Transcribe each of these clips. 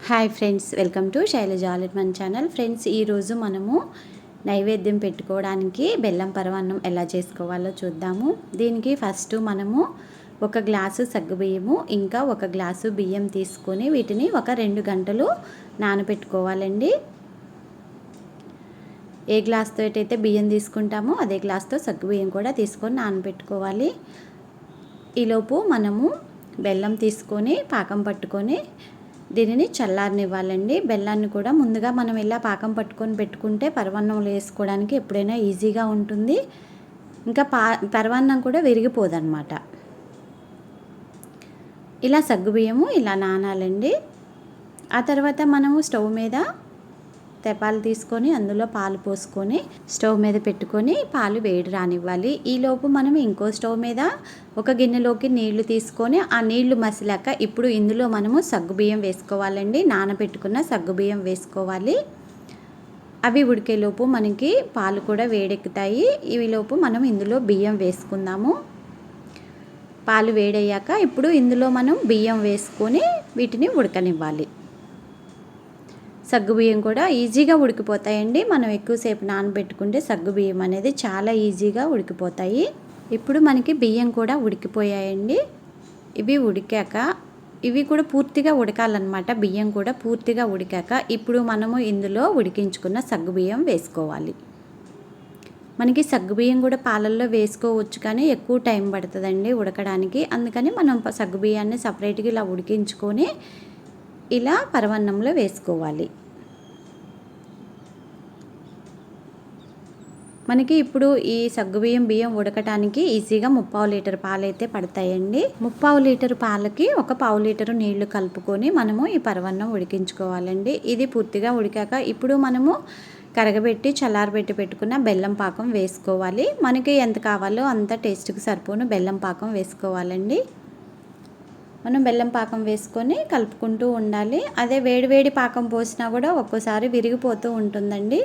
Hi friends, welcome to Shailaja మన channel. Friends, ఈరోజు మనము నైవేద్యం పెట్టుకోవడానికి బెల్లం పరమాన్నం ఎలా చేసుకోవాలో చూద్దాము. దీనికి ఫస్ట్ మనము ఒక గ్లాసు సగ్గుబియ్యము ఇంకా ఒక గ్లాసు బియ్యం తీసుకొని వీటిని ఒక 2 గంటలు నానబెట్టుకోవాలండి. ఏ గ్లాస్తో అయితే బియ్యం తీసుకుంటామో అదే గ్లాస్తో సగ్గుబియ్యం కూడా తీసుకొని నానబెట్టుకోవాలి. ఈలోపు మనము బెల్లం తీసుకొని పాకం పట్టుకొని దీనిని చల్లారనివ్వాలండి. బెల్లాన్ని కూడా ముందుగా మనం ఇలా పాకం పట్టుకొని పెట్టుకుంటే పరమాన్నంలో వేసుకోవడానికి ఎప్పుడైనా ఈజీగా ఉంటుంది. ఇంకా పరమాన్నం కూడా విరిగిపోదన్నమాట. ఇలా సగ్గుబియ్యము ఇలా నానాలండి. ఆ తర్వాత మనము స్టవ్ మీద తెపాలు తీసుకొని అందులో పాలు పోసుకొని స్టవ్ మీద పెట్టుకొని పాలు వేడి రానివ్వాలి. ఈలోపు మనం ఇంకో స్టవ్ మీద ఒక గిన్నెలోకి నీళ్లు తీసుకొని ఆ నీళ్లు మసిలాక ఇప్పుడు ఇందులో మనము సగ్గుబియ్యం వేసుకోవాలండి. నానబెట్టుకున్న సగ్గుబియ్యం వేసుకోవాలి. అవి ఉడికేలోపు మనకి పాలు కూడా వేడెక్కుతాయి. ఈలోపు మనం ఇందులో బియ్యం వేసుకుందాము. పాలు వేడయ్యాక ఇప్పుడు ఇందులో మనం బియ్యం వేసుకొని వీటిని ఉడకనివ్వాలి. సగ్గుబియ్యం కూడా ఈజీగా ఉడికిపోతాయండి. మనం ఎక్కువసేపు నానబెట్టుకుంటే సగ్గుబియ్యం అనేది చాలా ఈజీగా ఉడికిపోతాయి. ఇప్పుడు మనకి బియ్యం కూడా ఉడికిపోయాయండి. ఇవి ఉడికాక ఇవి కూడా పూర్తిగా ఉడకాలన్నమాట. బియ్యం కూడా పూర్తిగా ఉడికాక ఇప్పుడు మనము ఇందులో ఉడికించుకున్న సగ్గుబియ్యం వేసుకోవాలి. మనకి సగ్గుబియ్యం కూడా పాలల్లో వేసుకోవచ్చు, కానీ ఎక్కువ టైం పడుతుందండి ఉడకడానికి. అందుకని మనం సగ్గుబియ్యాన్ని సపరేట్గా ఇలా ఉడికించుకొని ఇలా పరమాన్నంలో వేసుకోవాలి. మనకి ఇప్పుడు ఈ సగ్గుబియ్యం బియ్యం ఉడకటానికి ఈజీగా 3/4 లీటర్ పాలు అయితే పడతాయండి. 3/4 లీటర్ పాలకి ఒక 1/4 లీటరు నీళ్లు కలుపుకొని మనము ఈ పరమాన్నం ఉడికించుకోవాలండి. ఇది పూర్తిగా ఉడికాక ఇప్పుడు మనము కరగబెట్టి చల్లారబెట్టి పెట్టుకున్న బెల్లం పాకం వేసుకోవాలి. మనకి ఎంత కావాలో అంత టేస్ట్కి సరిపోను బెల్లం పాకం వేసుకోవాలండి. మనం బెల్లం పాకం వేసుకొని కలుపుకుంటూ ఉండాలి. అదే వేడివేడి పాకం పోసినా కూడా ఒక్కోసారి విరిగిపోతూ ఉంటుందండి.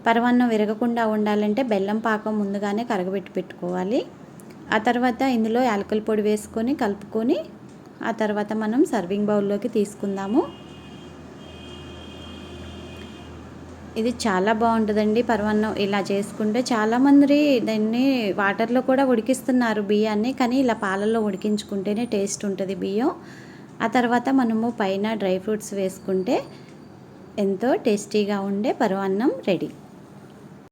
పరమాన్నం విరగకుండా ఉండాలంటే బెల్లం పాకం ముందుగానే కరగబెట్టి పెట్టుకోవాలి. ఆ తర్వాత ఇందులో యాలకుల పొడి వేసుకొని కలుపుకొని ఆ తర్వాత మనం సర్వింగ్ బౌల్లోకి తీసుకుందాము. ఇది చాలా బాగుంటుందండి పరమాన్నం. ఇలా చేసుకుంటే చాలామంది దాన్ని వాటర్లో కూడా ఉడికిస్తున్నారు బియ్యాన్ని, కానీ ఇలా పాలల్లో ఉడికించుకుంటేనే టేస్ట్ ఉంటుంది బియ్యం. ఆ తర్వాత మనము పైన డ్రై ఫ్రూట్స్ వేసుకుంటే ఎంతో టేస్టీగా ఉండే పరమాన్నం రెడీ.